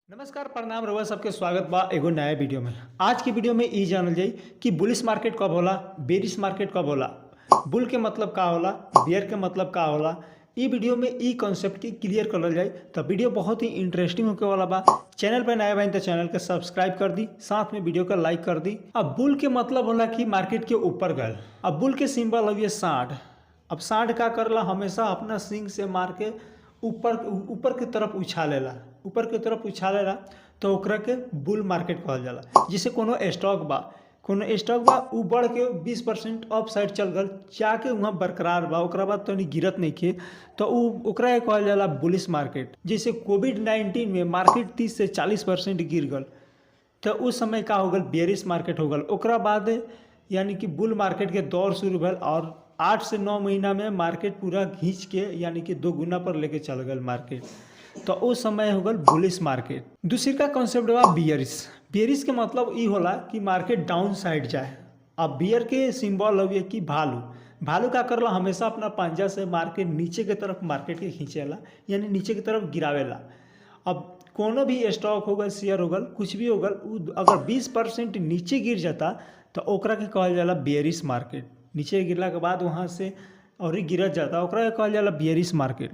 नमस्कार प्रणाम रउआ सबके स्वागत बा एगो नया वीडियो में। आज की वीडियो में ई जानल जाई कि बुलिश मार्केट कब होला, बेरिश मार्केट कब होला, बुल के मतलब का होला, बेयर के मतलब का होला। ई वीडियो में ई कॉन्सेप्ट की क्लियर करल जाए तो वीडियो बहुत ही इंटरेस्टिंग होके वाला बा। चैनल पर नया बन तो चैनल के सब्सक्राइब कर दी, साथ में वीडियो का लाइक कर दी। अब बुल के मतलब होला कि मार्केट के ऊपर गल। अब बुल के सिंबल हुई सांड। अब सांड का करला, हमेशा अपना सींग से मार के ऊपर ऊपर की तरफ उछालेला, ऊपर की तरफ उछालेला तो ओकरा के बुल मार्केट कहल जाला। जैसे कोनो स्टॉक बा उ बढ़ के 20% अप साइड चल गल, जाके वहाँ बरकरार बा, ओकरा बाद तो गिरत नहीं खे तो ओकरा के कहल जाला बुलिश मार्केट। जैसे कोविड-19 में मार्केट 30 से 40% गिर गल तो उस समय का हो गल, बेरिश मार्केट हो गल। ओकरा बाद यानी कि बुल मार्केट के दौर शुरू भल और 8 से 9 महीना में मार्केट पूरा घींच के यानी कि 2 गुना पर लेके चल गल मार्केट, तो उस समय हो गल बुलिश मार्केट। दूसरी का कॉन्सेप्ट बा बियरिश। बियरिश के मतलब ई होला कि मार्केट डाउन साइड जाए। अब बियर के सिंबल हुए कि भालू का करला, हमेशा अपना पंजा से मार के नीचे के तरफ मार्केट के खींचेला, यानी नीचे की तरफ गिरावेला। अब कोनो भी स्टॉक हो गल, शेयर हो गल, कुछ भी हो गल, अगर 20% नीचे गिर जाता तो ओकरा के कहल जाला बियरिश मार्केट। नीचे गिरला के बाद वहाँ से और ही गिरत जाता, ओकरा के कहल जाला बियरिश मार्केट।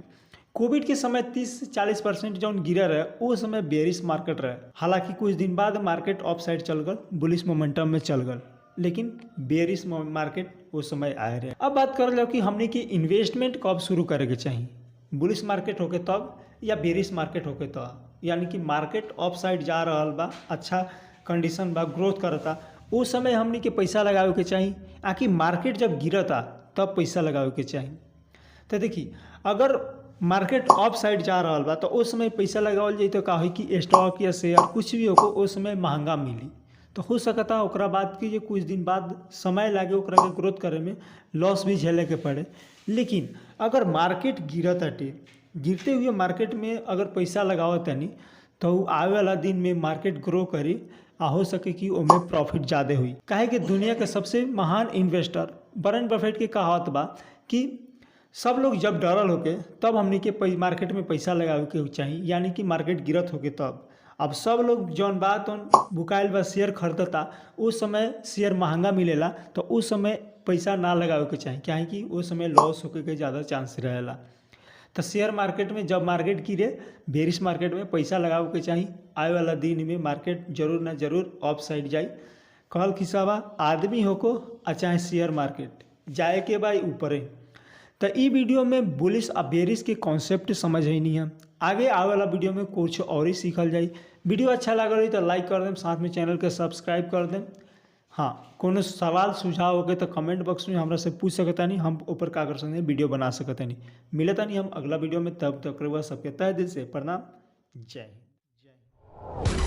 कोविड के समय 30 से 40% जौन गिरा रहे वो समय बेरिश मार्केट रहे। हालांकि कुछ दिन बाद मार्केट अप साइड चल गल, बुलिश मोमेंटम में चल गल, लेकिन बेरिश मार्केट उस समय आए रहे। अब बात कर लो कि हमने की इन्वेस्टमेंट कब शुरू करे के चाहिए, बुलिश मार्केट होके तब या बेरिश मार्केट होके तब। यानी कि मार्केट अप साइड जा रहा बा, अच्छा कंडीशन बा, ग्रोथ करता, उस समय हमने के पैसा लगावे के चाहिए, आकि मार्केट जब गिरता तब पैसा लगावे के चाहिए। तो देखिए, अगर मार्केट अप साइड जा रहा बा तो उस समय पैसा लगावल जाए तो का हो कि स्टॉक या शेयर कुछ भी हो उस समय महंगा मिली, तो हो सकता ओकरा बाद कि कुछ दिन बाद समय लागे ओकरा के ग्रोथ करे में, लॉस भी झेले के पड़े। लेकिन अगर मार्केट गिरत हटे, गिरते हुए मार्केट में अगर पैसा लगावत तनी तो आवे वाला दिन में मार्केट ग्रो करी, आ हो सके कि ओमें प्रॉफिट ज़्यादा हुई। काहे कि दुनिया के सबसे महान इन्वेस्टर वॉरेन बफेट के कहावत बा कि सब लोग जब डरल होके तब हमने के मार्केट में पैसा लगावे के चाहिए, यानी कि मार्केट गिरत होके तब। अब सब लोग जौन बात बुकाइल बा शेयर खरीदता, उस समय शेयर महंगा मिलेला तो उस समय पैसा ना लगावे के चाहिए, क्या है कि उस समय लॉस होके के ज़्यादा चांस रहेला। तो शेयर मार्केट में जब मार्केट गिरे, बेरिश मार्केट में पैसा लगावे के चाहिए। आए वाला दिन में मार्केट जरूर ना जरूर अप साइड जाए। कहल खिसाबा आदमी होको चाहे शेयर मार्केट जाए के भाई ऊपरे। तो ई वीडियो में बुलिश और बेरिश के कॉन्सेप्ट समझ ही नहीं है। आगे आवे वाला वीडियो में कुछ और ही सीखल जाए। वीडियो अच्छा लग रही तो लाइक कर दें, साथ में चैनल के सब्सक्राइब कर दें। हाँ, कोनो सवाल सुझाव हो गए तो कमेंट बॉक्स में हमरा से पूछ सकता नहीं, हम ऊपर का कर सकते हैं, वीडियो बना सकते नहीं। मिलता नहीं हम अगला वीडियो में, तब तक रहुआ सबके तहे दिल से प्रणाम। जय हिंद।